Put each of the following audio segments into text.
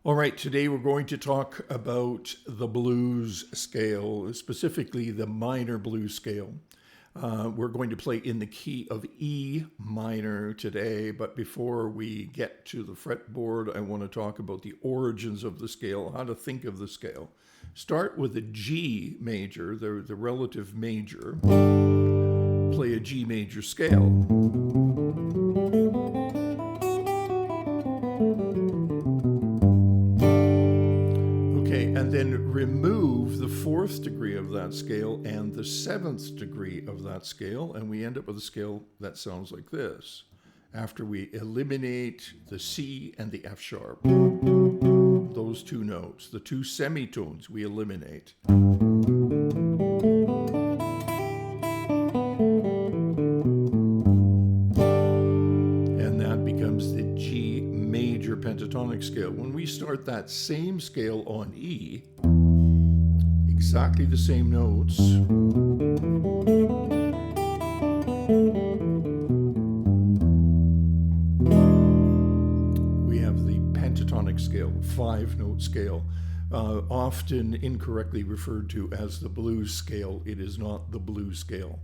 All right, today we're going to talk about the blues scale, specifically the minor blues scale. We're going to play in the key of E minor today, but before we get to the fretboard, I want to talk about the origins of the scale, how to think of the scale. Start with a G major, the relative major. Play a G major scale. And then remove the fourth degree of that scale and the seventh degree of that scale, and we end up with a scale that sounds like this. After we eliminate the C and the F sharp, those two notes, the two semitones we eliminate. And that becomes the G major pentatonic scale. When we start that same scale on E, exactly the same notes, we have the pentatonic scale, 5-note scale, often incorrectly referred to as the blues scale. It is not the blues scale.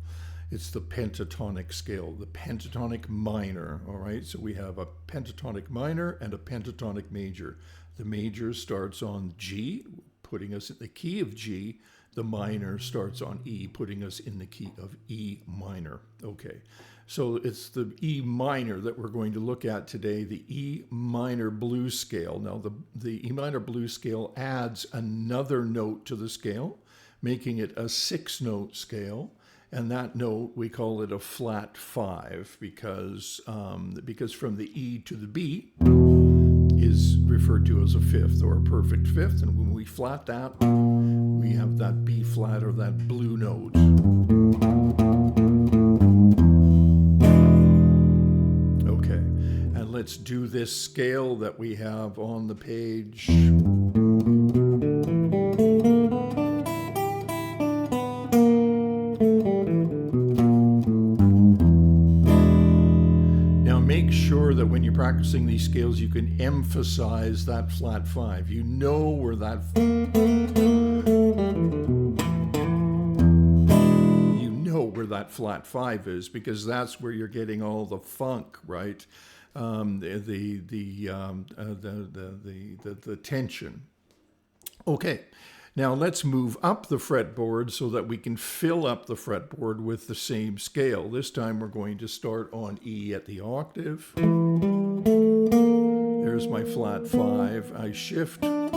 It's the pentatonic scale, the pentatonic minor, all right? So we have a pentatonic minor and a pentatonic major. The major starts on G, putting us in the key of G. The minor starts on E, putting us in the key of E minor. Okay, so it's the E minor that we're going to look at today, the E minor blues scale. Now, the E minor blues scale adds another note to the scale, making it a 6-note scale. And that note, we call it a flat 5 because from the E to the B is referred to as a fifth or a perfect fifth. And when we flat that, we have that B flat or that blue note. Okay, and let's do this scale that we have on the page. Make sure that when you're practicing these scales, you can emphasize that flat 5. You know where that flat 5 is, because that's where you're getting all the funk, right? The tension. Okay. Now let's move up the fretboard so that we can fill up the fretboard with the same scale. This time we're going to start on E at the octave. There's my flat 5. I shift. I'll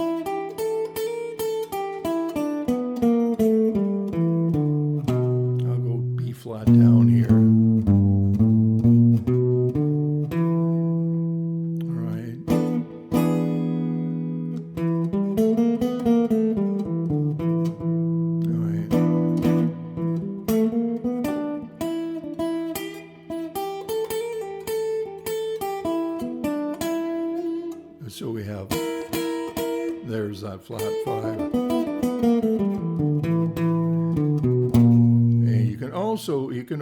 go B flat down here. So we have, there's that flat 5. And you can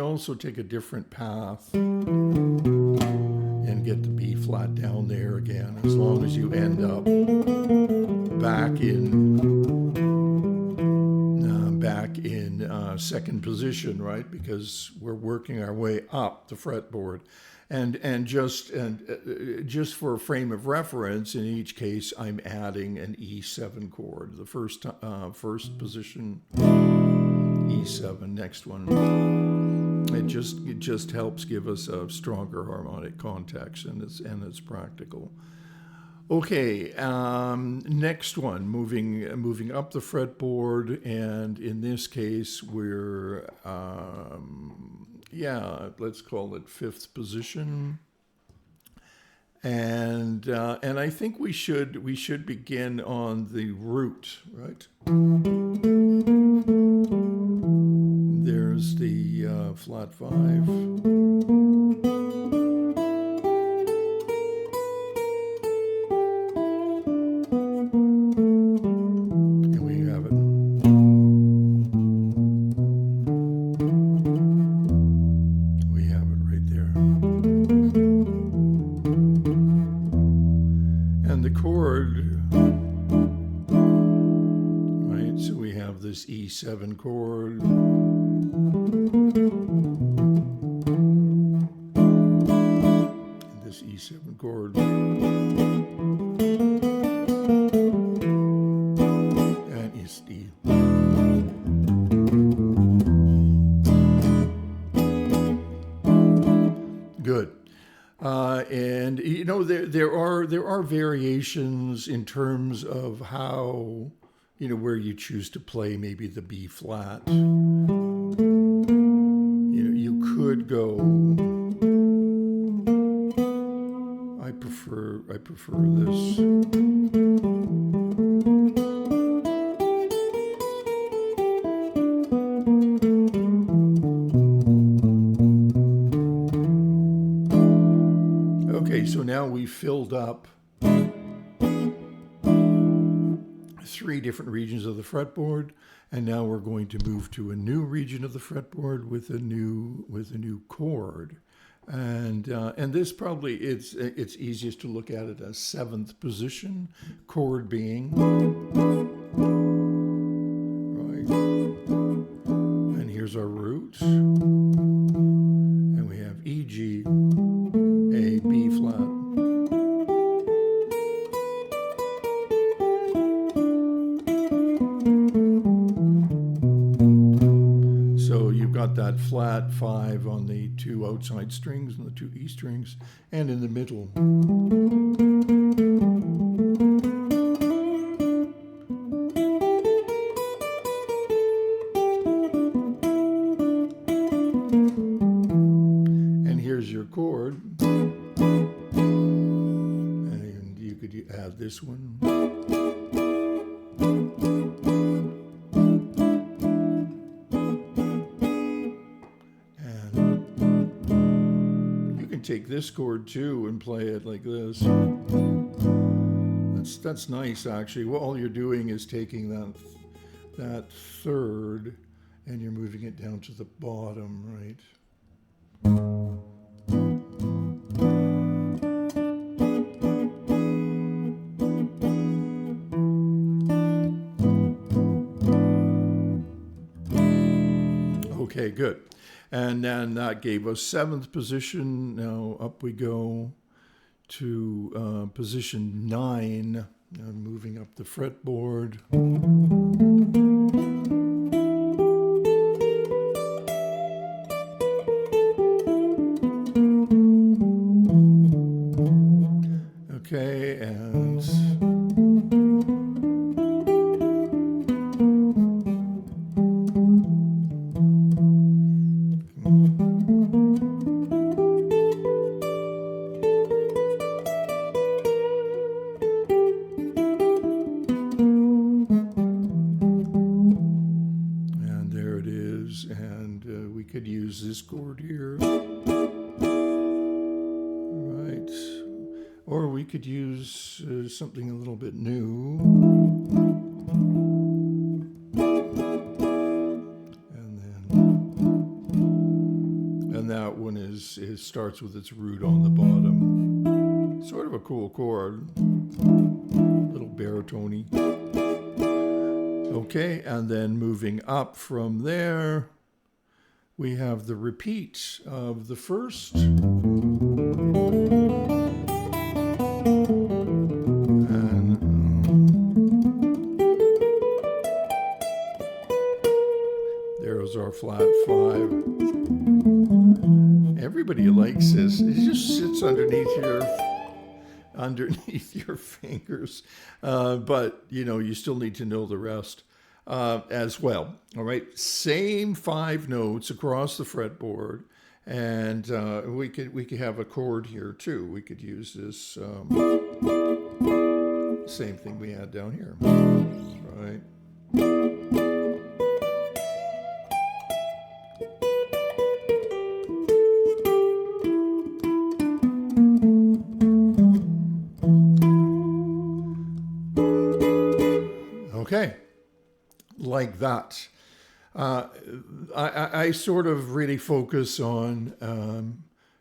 also take a different path and get the B flat down there again, as long as you end up back in second position, right? Because we're working our way up the fretboard. And just for a frame of reference, in each case, I'm adding an E7 chord. The first position, E7. Next one, it just helps give us a stronger harmonic context, and it's practical. Okay, next one, moving up the fretboard, and in this case, we're let's call it 5th position, and I think we should begin on the root, right? There's the flat 5. chord. Right, so we have this E7 chord. And this E7 chord. And it's D. Good. And you know there are variations in terms of how, you know, where you choose to play maybe the B flat. You know, you could go. I prefer this. Okay, so now we filled up 3 different regions of the fretboard, and now we're going to move to a new region of the fretboard with a new chord, and this probably it's easiest to look at it as 7th position, chord being right, and here's our root, and we have E, G, A, B flat. So you've got that flat 5 on the 2 outside strings and the 2 E strings, and in the middle. And here's your chord. And you could add this one. Take this chord too and play it like this. That's nice actually. Well, all you're doing is taking that 3rd and you're moving it down to the bottom, right? Okay, good. And then that gave us 7th position. Now up we go to position 9, moving up the fretboard. Okay, and there it is, and we could use this chord here, right? Or we could use something a little bit new. And that one it starts with its root on the bottom. Sort of a cool chord. A little baritone-y. Okay, and then moving up from there, we have the repeat of the first. There's our flat 5. Everybody likes this. It just sits underneath your fingers, but you know you still need to know the rest as well. All right, same 5 notes across the fretboard, and we could have a chord here too. We could use this same thing we had down here, right? Okay, like that. I sort of really focus on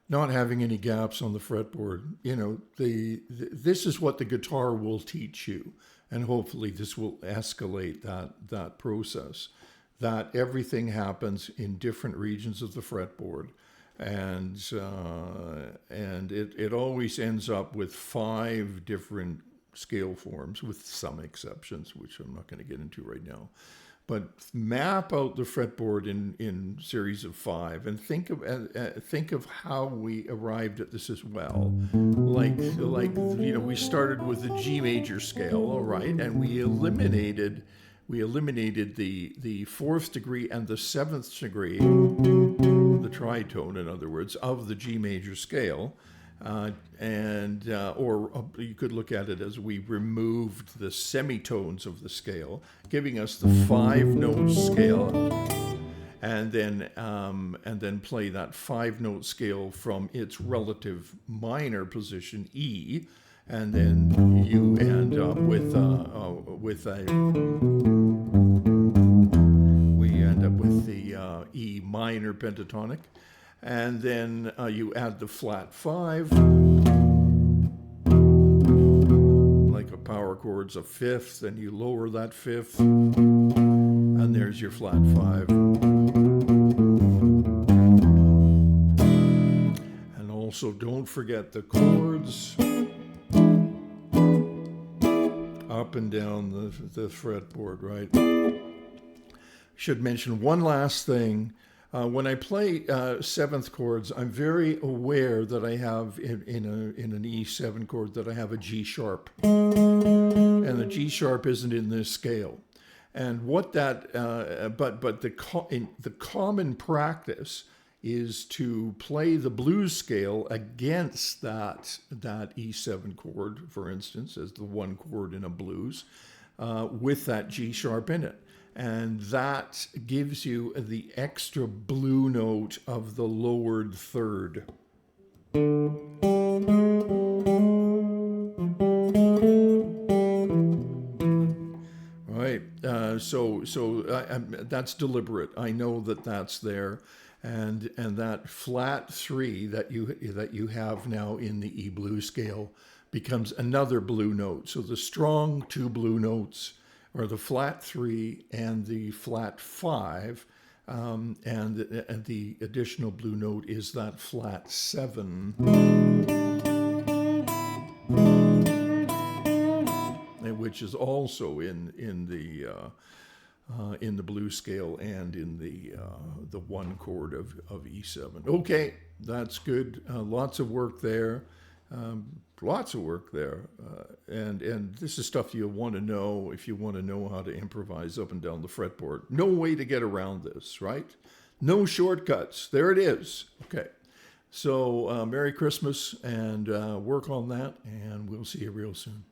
not having any gaps on the fretboard. This is what the guitar will teach you, and hopefully this will escalate that process. That everything happens in different regions of the fretboard, and it always ends up with 5 different scale forms, with some exceptions, which I'm not going to get into right now. But map out the fretboard in series of 5, and think of how we arrived at this as well. Like we started with the G major scale, all right, and we eliminated the 4th degree and the 7th degree, the tritone, in other words, of the G major scale. Or you could look at it as we removed the semitones of the scale, giving us the 5-note scale, and then play that 5-note scale from its relative minor position E, and then you end up with the E minor pentatonic. And then you add the flat 5, like a power chord's a 5th, and you lower that 5th, and there's your flat 5. And also don't forget the chords up and down the fretboard, right? Should mention one last thing. When I play 7th chords, I'm very aware that I have in an E7 chord that I have a G sharp, and the G sharp isn't in this scale. And what that, but the common practice is to play the blues scale against that E7 chord, for instance, as the 1 chord in a blues, with that G sharp in it. And that gives you the extra blue note of the lowered 3rd. Right. So that's deliberate. I know that that's there, and that flat 3 that you have now in the E blues scale becomes another blue note. So the strong 2 blue notes are the flat 3 and the flat 5, and the additional blue note is that flat 7, which is also in the blues scale and in the 1 chord of E7. Okay, that's good. Lots of work there. And this is stuff you'll want to know if you want to know how to improvise up and down the fretboard. No way to get around this, right? No shortcuts. There it is. Okay. So Merry Christmas, and work on that, and we'll see you real soon.